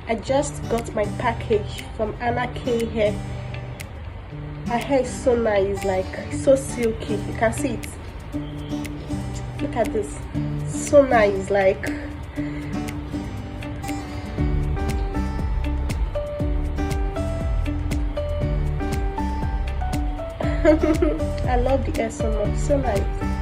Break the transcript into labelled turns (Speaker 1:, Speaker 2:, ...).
Speaker 1: I just got my package from Hana K Hair. Her hair is so nice, like so silky. You can see it. Look at this. So nice, like I love the hair so much. So nice.